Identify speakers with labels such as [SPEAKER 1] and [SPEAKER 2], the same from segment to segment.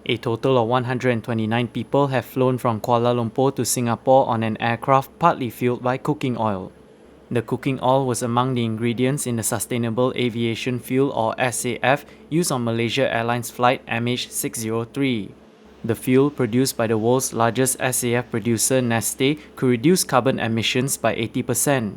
[SPEAKER 1] A total of 129 people have flown from Kuala Lumpur to Singapore on an aircraft partly fueled by cooking oil. The cooking oil was among the ingredients in the Sustainable Aviation Fuel or SAF used on Malaysia Airlines flight MH603. The fuel produced by the world's largest SAF producer Neste could reduce carbon emissions by 80%.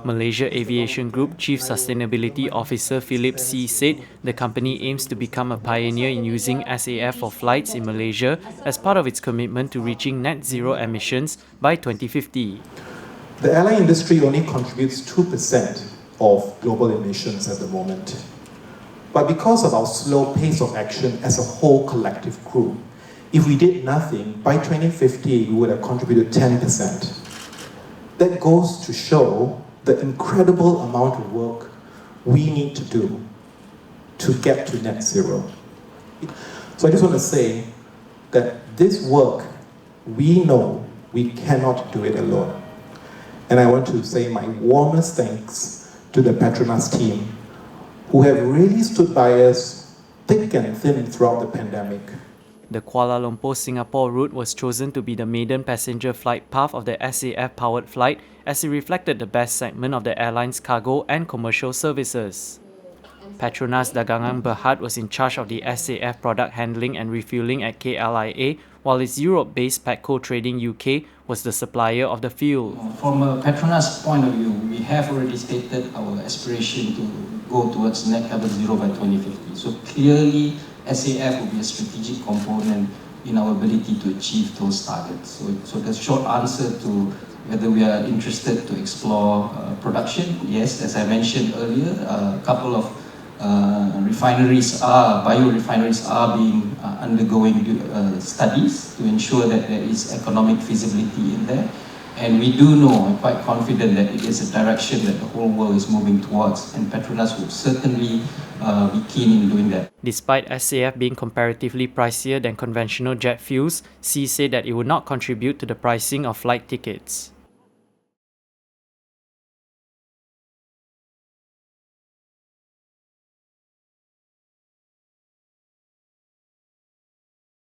[SPEAKER 1] Malaysia Aviation Group Chief Sustainability Officer Philip C said the company aims to become a pioneer in using SAF for flights in Malaysia as part of its commitment to reaching net zero emissions by 2050.
[SPEAKER 2] The airline industry only contributes 2% of global emissions at the moment. But because of our slow pace of action as a whole collective crew, if we did nothing, by 2050 we would have contributed 10%. That goes to show the incredible amount of work we need to do to get to net zero. So I just want to say that this work, we know we cannot do it alone. And I want to say my warmest thanks to the Petronas team who have really stood by us thick and thin throughout the pandemic.
[SPEAKER 1] The Kuala Lumpur-Singapore route was chosen to be the maiden passenger flight path of the SAF-powered flight as it reflected the best segment of the airline's cargo and commercial services. Petronas Dagangan Berhad was in charge of the SAF product handling and refueling at KLIA, while its Europe-based Petco Trading UK was the supplier of the fuel.
[SPEAKER 3] From a Petronas point of view, we have already stated our aspiration to go towards net carbon zero by 2050. So clearly, SAF will be a strategic component in our ability to achieve those targets. So the short answer to whether we are interested to explore production, yes, as I mentioned earlier, a couple of biorefineries are being undergoing studies to ensure that there is economic feasibility in there. And we do know, I'm quite confident that it is a direction that the whole world is moving towards, and Petronas would certainly be keen in doing that.
[SPEAKER 1] Despite SAF being comparatively pricier than conventional jet fuels, C said that it would not contribute to the pricing of flight tickets.